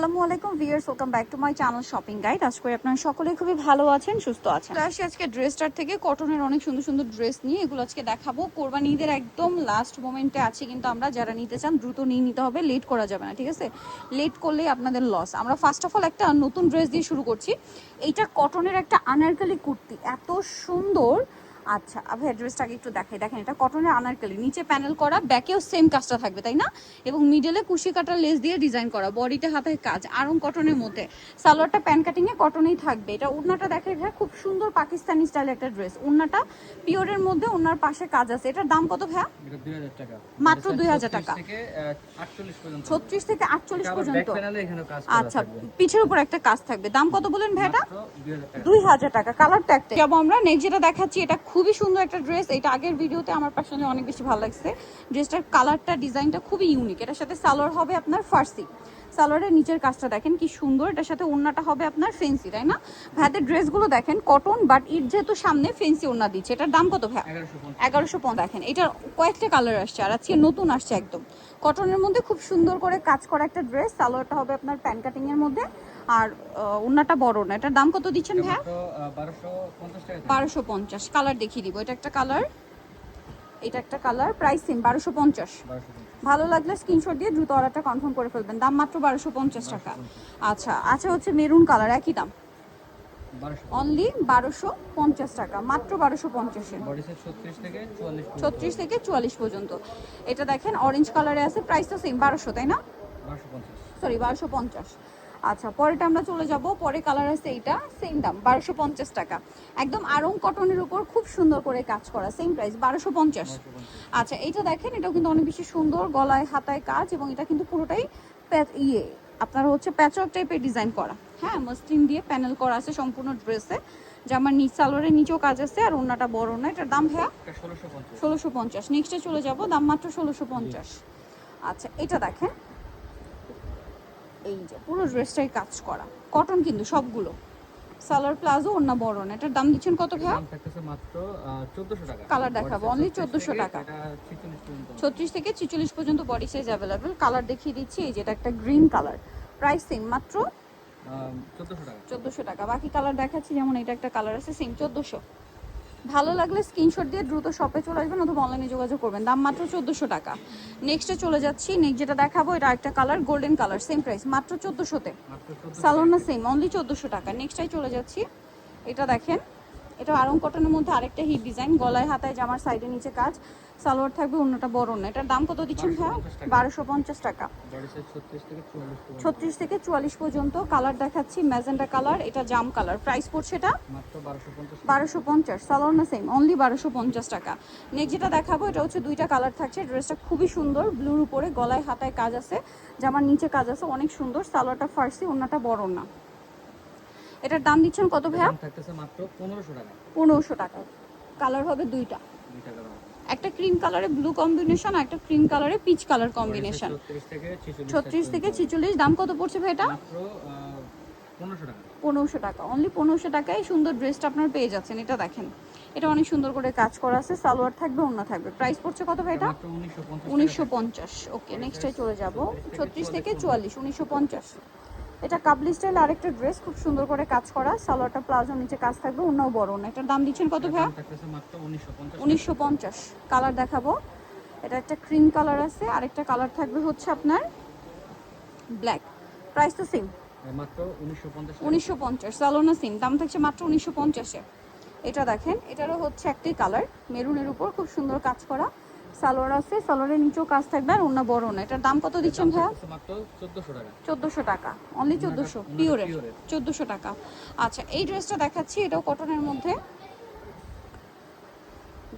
আসসালামু আলাইকুম viewers, welcome back to my channel shopping guide. আশা করি আপনারা সকলেই খুবই ভালো আছেন, সুস্থ আছেন। আসি আজকে ড্রেসটার থেকে কটনের অনেক সুন্দর সুন্দর ড্রেস নিয়ে, এগুলো আজকে দেখাবো। কোরবানি ঈদের একদম লাস্ট মোমেন্টে আছি, কিন্তু আমরা যারা নিতে চান দ্রুত নিয়ে নিতে হবে, লেট করা যাবে না, ঠিক আছে? লেট করলেই আপনাদের লস। আমরা ফার্স্ট অফ অল একটা নতুন ড্রেস দিয়ে শুরু করছি। এইটা কটনের একটা আনারকলি কুর্তি, এত সুন্দর। আচ্ছা, আমি অ্যাড্রেসটাকে একটু দেখাই। দেখেন, এটা কটনের আনারকলি, নিচে প্যানেল করা, ব্যাকেও সেম কাজটা থাকবে, তাই না? এবং মিডলে কুশি কাটার লেস দিয়ে ডিজাইন করা, বডিতে হাতে কাজ, আরং কটনের মধ্যে। সালোয়ারটা প্যান কাটিং এ কটনেই থাকবে। এটা ওড়নাটা দেখে, এটা খুব সুন্দর পাকিস্তানি স্টাইলের একটা ড্রেস। ওড়নাটা পিওরের মধ্যে, ওড়নার পাশে কাজ আছে। এটার দাম কত ভাইয়া? এটা 2000 টাকা, মাত্র 2000 টাকা। 36 থেকে 48 পর্যন্ত। 36 থেকে 48 পর্যন্ত। আচ্ছা, পিছের উপর একটা কাজ থাকবে। দাম কত বলেন ভাইয়াটা? 2000 টাকা। কালারটা একটা যাব আমরা নেক্সট যেটা দেখাচ্ছি, এটা খুবই সুন্দর একটা ড্রেস। এটা আগের ভিডিওতে আমার পার্সোনালি অনেক বেশি ভালো লাগছে। ড্রেসটার কালারটা, ডিজাইনটা খুবই ইউনিক। এটার সাথে সালোয়ার হবে আপনার ফার্সি। সালোয়ারের নিচের কাজটা দেখেন কি সুন্দর। এটার সাথে ওড়নাটা হবে আপনার ফেন্সি, তাই না? ভাইয়াদের ড্রেসগুলো দেখেন কটন, বাট ঈদ যেহেতু সামনে, ফেন্সি ওড়না দিচ্ছে। এটার দাম কত ভাই? 1150। দেখেন, এটার কয়েকটা কালার আসছে, আর আজকে নতুন আসছে একদম কটনের মধ্যে। খুব সুন্দর করে কাজ করা একটা ড্রেস। সালোয়ারটা হবে আপনার প্যান কাটিং এর মধ্যে, আর ওড়নাটা বড় না। এটার দাম কত দিচ্ছেন ভাই? 1250। কালার দেখিয়ে দিব। এটা একটা কালার, এটা একটা কালার। Price same, 1250। ভালো লাগলে স্ক্রিনশট দিয়ে দ্রুত অর্ডারটা কনফার্ম করে ফেলবেন। দাম মাত্র 1250 টাকা। আচ্ছা আচ্ছা, হচ্ছে মেরুন কালার, একই দাম, অনলি 1250 টাকা, মাত্র 1250-এ। 36 থেকে 44 পর্যন্ত। এটা দেখেন অরেঞ্জ কালারে আছে, প্রাইস তো সেম 1200, তাই না? সরি, 1250। আচ্ছা, পরেটা আমরা চলে যাব। পরে কালার আছে এইটা, সেম দাম 1250 টাকা। একদম আরং কটনের উপর খুব সুন্দর করে কাজ করা, সেম প্রাইস 1250। আচ্ছা, এইটা দেখেন, এটাও কিন্তু অনেক বেশি সুন্দর, গলায় হাতায় কাজ, এবং এটা কিন্তু পুরোটাই আপনার হচ্ছে প্যাচওয়ার্ক টাইপের ডিজাইন করা। হ্যাঁ, মসলিন দিয়ে প্যানেল করা আছে সম্পূর্ণ ড্রেসে। জামার নিচ সালোয়ারের নিচেও কাজ আছে, আর ওড়নাটা বড় না। এটার দাম ভাইয়া 1650। নেক্সটে চলে যাব, দাম মাত্র 1650। আচ্ছা, এটা দেখেন, এই যে পুরো ড্রেসটাই কাজ করা, কটন কিন্তু সবগুলো। সালোয়ার প্লাজো, ওড়না বড় না। এটার দাম দিচ্ছেন কত ভাইয়া? দাম থাকতেছে মাত্র 1400 টাকা। কালার দেখাবো, অনলি 1400 টাকা। এটা 46 পর্যন্ত। 36 থেকে 46 পর্যন্ত বডি সাইজ अवेलेबल। কালার দেখিয়ে দিচ্ছি, এই যে এটা একটা গ্রিন কালার। প্রাইস সেম, মাত্র 1400 টাকা। 1400 টাকা। বাকি কালার দেখাচ্ছি, যেমন এটা একটা কালার আছে, সেম 1400। ভালো লাগলে স্ক্রিনশট দিয়ে দ্রুত শপে চলে আসবেন, অথবা অনলাইনে যোগাযোগ করবেন। দাম মাত্র 1400 টাকা। নেক্সটে চলে যাচ্ছি। নেক্সট যেটা দেখাবো, এটা একটা colour, golden colour, same price, মাত্র 1400-তে। সালোনা সেম, অনলি 1400 টাকা। নেক্সটাই চলে যাচ্ছি। এটা দেখেন, এটা আরং কটনের মধ্যে আরেকটা হিট ডিজাইন, গলায় হাতায় জামার সাইডে নিচে কাজ, সালোয়ার থাকবে, অন্যটা বড় না। এটার দাম কত দিচ্ছেন ভাইয়া? 1250 টাকা। 36 থেকে 44 পর্যন্ত। কালার দেখাচ্ছি, ম্যাজেন্টা কালার, এটা জাম কালার। প্রাইস পড়ছে এটা মাত্র 1250। সালোয়ার না সেম, অনলি 1250 টাকা। নেক্সট যেটা দেখাবো, এটা হচ্ছে দুইটা কালার থাকছে। ড্রেসটা খুবই সুন্দর, ব্লুর উপরে, গলায় হাতায় কাজ আছে, জামার নিচে কাজ আছে, অনেক সুন্দর। সালোয়ারটা ফার্সি, ওড়নাটা বড় না। এটার দাম দিচ্ছেন কত ভাইয়া? দাম থাকতেছে মাত্র 1500 টাকা। 1500 টাকা। কালার হবে দুইটা, একটা ক্রিম কালারে ব্লু কম্বিনেশন, আর একটা ক্রিম কালারে পিচ কালার কম্বিনেশন। 36 থেকে 46। দাম কত পড়ছে ভাই এটা? মাত্র 1500 টাকা। 1500 টাকা, অনলি 1500 টাকায় সুন্দর ড্রেসটা আপনারা পেয়ে যাচ্ছেন। এটা দেখেন, এটা অনেক সুন্দর করে কাজ করা আছে, সালোয়ার থাকবে, ওড়না থাকবে। প্রাইস পড়ছে কত ভাই এটা? 1950। ওকে, নেক্সটে চলে যাব। 36 থেকে 44, 1950। এটা কাবলি স্টাইল আরেকটা ড্রেস, খুব সুন্দর করে কাজ করা, সালোয়ারটা প্লাজো, নিচে কাজ থাকবে, ওড়নাও বড় না। এটার দাম দিচ্ছেন কত ভাইয়া? মাত্র 1950। 1950। কালার দেখাবো, এটা একটা ক্রিম কালার আছে, আরেকটা কালার থাকবে হচ্ছে আপনার ব্ল্যাক। প্রাইস তো সেম, মাত্র 1950। 1950। সালোনা সেম, দাম থাকছে মাত্র 1950-এ। এটা দেখেন, এটারও হচ্ছে একটাই কালার, মেরুনের উপর খুব সুন্দর কাজ করা, সালোয়ার আছে, সালোয়ারের নিচেও কাজ থাকবে, আর ওড়না বড় না। এটার দাম কত দিচ্ছেন ভাইয়া? মাত্র 1400 টাকা। 1400 টাকা, অনলি 1400, পিওরের 1400 টাকা। আচ্ছা, এই ড্রেসটা দেখাচ্ছি, এটাও কটনের মধ্যে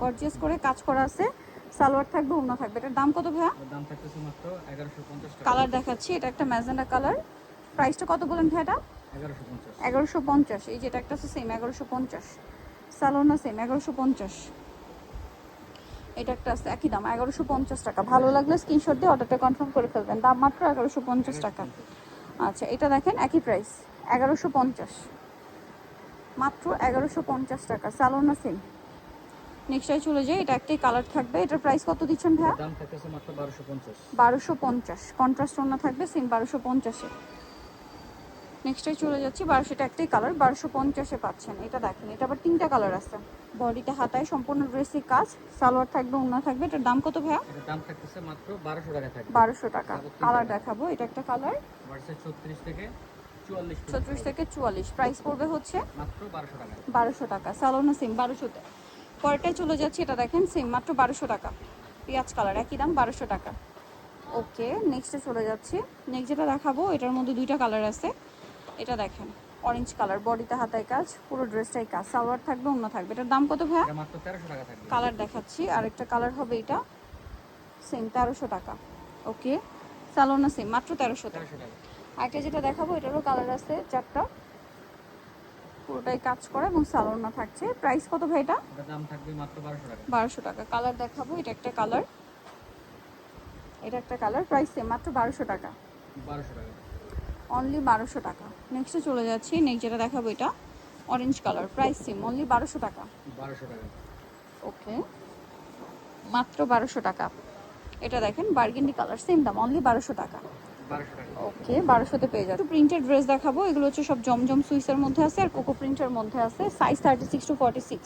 গর্জিয়াস করে কাজ করা আছে, সালোয়ার থাকবে, ওড়না থাকবে। এটার দাম কত ভাইয়া? দাম থাকতেছে মাত্র 1150 টাকা। কালার দেখাচ্ছি, এটা একটা ম্যাজেন্ডা কালার। প্রাইসটা কত বলেন ভাই এটা? 1150। 1150। এই যেটা একটা আছে সেম 1150। সালোনা সেম 1150। এটা একটা আছে একই দাম 1150 টাকা। ভালো লাগলে স্ক্রিনশট দিয়ে অর্ডারটা কনফার্ম করে ফেলবেন। দাম মাত্র 1150 টাকা। আচ্ছা, এটা দেখেন, একই প্রাইস, 1150, মাত্র 1150 টাকা। সালোনা সেম। নেক্সটে চলে যাই। এটা একটাই কালার থাকবে। এটার প্রাইস কত দিচ্ছেন ভাইয়া? দাম থাকতেছে মাত্র 1250। 1250। কন্ট্রাস্ট ওড়না থাকবে, সেম 1250-এ। নেক্সটে চলে যাচ্ছি 1200 একটাই কালার, 1250-এ পাচ্ছেন। এটা দেখেন, এটা আবার 3টা কালার আছে। বডিতে হাতায় সম্পূর্ণ ড্রেসই কাজ, সালোয়ার থাকবে, ওড়না থাকবে। এটার দাম কত ভাইয়া? এটার দাম থাকতেছে মাত্র 1200 টাকা থাকবে। 1200 টাকা। তারপর তিনটা কালার কালার। দেখাবো, এটা একটা কালার, বাড়ছে 36 থেকে 44 পর্যন্ত 36 থেকে 44। প্রাইস পড়বে হচ্ছে মাত্র 1200 টাকা। 1200 টাকা। সালোনা সেম 1200-তে। পরেরটায় চলে যাচ্ছি, এটা দেখেন সেম মাত্র 1200 টাকা। পেঁয়াজ কালার, একই দাম 1200 টাকা। ওকে, নেক্সটে চলে যাচ্ছি। নেক্সট যেটা দেখাবো, এটার মধ্যে 2টা কালার আছে। এটা দেখেন অরেঞ্জ কালার, বডিতে হাতায় কাজ, পুরো ড্রেসটাই কাজ, সালোয়ার থাকবে, ওড়না থাকবে। এটার দাম কত ভাইয়া? এটা মাত্র 1300 টাকা থাকবে। কালার দেখাচ্ছি, আরেকটা কালার হবে এটা, সেম 1300 টাকা। ওকে, সালোনা সেম মাত্র 1300 টাকা। 1300 টাকা। আরেকটা যেটা দেখাবো, এটারও কালার আছে 4টা, পুরোটাই কাজ করা এবং সালোনা থাকছে। প্রাইস কত ভাই এটা? এটার দাম থাকবে মাত্র 1200 টাকা। 1200 টাকা। কালার দেখাবো, এটা একটা কালার, এটা একটা কালার, প্রাইস সেম মাত্র 1200 টাকা। 1200 টাকা। অনলি 1200 টাকা। নেক্সটে চলে যাচ্ছি। নেক্সট যেটা দেখাবো, এটা orange colour, price same only 1200 টাকা। 1200 টাকা। ওকে, মাত্র 1200 টাকা। এটা দেখেন বার্গেন্ডি কালার, সেম দাম অনলি 1200 টাকা। 1200 টাকা। ওকে, 1200-তে পেয়ে যাচ্ছে। প্রিন্টেড ড্রেস দেখাবো, এগুলো হচ্ছে সব জমজম সুইসের মধ্যে আছে আর কোকো প্রিন্টের মধ্যে আছে। Size 36 to 46।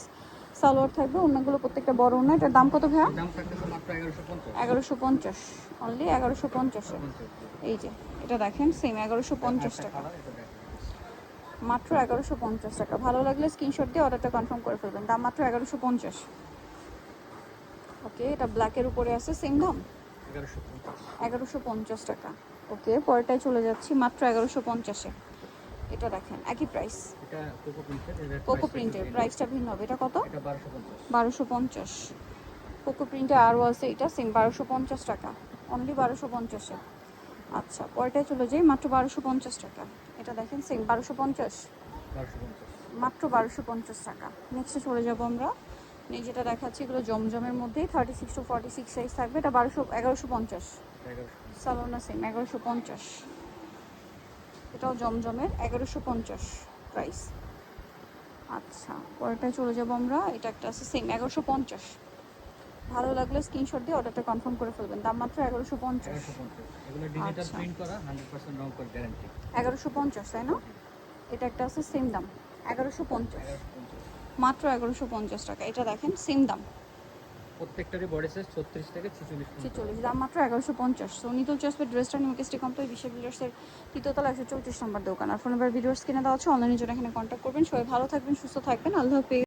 সালোয়ার থাকবে, অন্যগুলো প্রত্যেকটা বড় অন্য। এটার দাম কত ভাইয়া? এর দাম থাকতেছে মাত্র 1150। 1150, অনলি 1150-এ। এই যে এটা দেখেন সেম 1150 টাকা, কালার এটা দেখেন। মাত্র 1150 টাকা। ভালো লাগলে স্ক্রিনশট দিয়ে অর্ডারটা কনফার্ম করে ফেলবেন। দাম মাত্র 1150। ওকে, এটা ব্ল্যাকের উপরে আছে, সেম দাম 1150। 1150 টাকা। ওকে, পরেরটায় চলে যাচ্ছি, মাত্র 1150-এ। এটা দেখেন একই প্রাইস, এটা কোকো প্রিন্টের, এর কোকো প্রাইস প্রিন্টের, প্রাইসটা ভিন্ন হবে। এটা কত? এটা 1250। 1250। কোকো প্রিন্টে আরও আছে, এটা সেম 1250 টাকা, অনলি 1250-এ। আচ্ছা, পরেরটায় চলে যাই, মাত্র 1250 টাকা। এটা দেখেন সেম 1250, 1250। মাত্র 1250 টাকা। নেক্সটে চলে যাব আমরা। নেক্সট যেটা দেখাচ্ছি, এগুলো জমজমের মধ্যেই 36 to 46 সাইজ থাকবে। এটা 1150। এটা 1150। সালোনা সেম 1150। এটাও জমজমের, 1150 প্রাইস। আচ্ছা, পরেরটায় চলে যাব আমরা। এটা একটা আছে সেম 1150। ভালো লাগলে স্ক্রিনশট দিয়ে অর্ডারটা কনফার্ম করে ফেলবেন। দাম মাত্র 1150। 1150। এগুলো ডিজিটাল আচ্ছা। প্রিন্ট করা, 100% রং কোড গ্যারান্টি। 1150 তাই না? এটা একটা আছে সেম দাম 1150, 1150। মাত্র 1150 টাকা। এটা দেখেন সেম দাম প্রত্যেকটারই বডি সাইজ 36 থেকে 46 পর্যন্ত। 46, দাম মাত্র 1150। সো নিতুল চয়েসের ড্রেসটা নিউকেস্টি কমপ্লিট বিশ্ব বিল্ডার্সের তৃতীয়তলা 134 নম্বর দোকান। আর ফোন নাম্বার ভিডিওস কিনে দেওয়া আছে, অনলাইনের জন্য এখানে কন্ট্যাক্ট করবেন। সবাই ভালো থাকবেন, সুস্থ থাকবেন, আল্লাহ হাফেজ।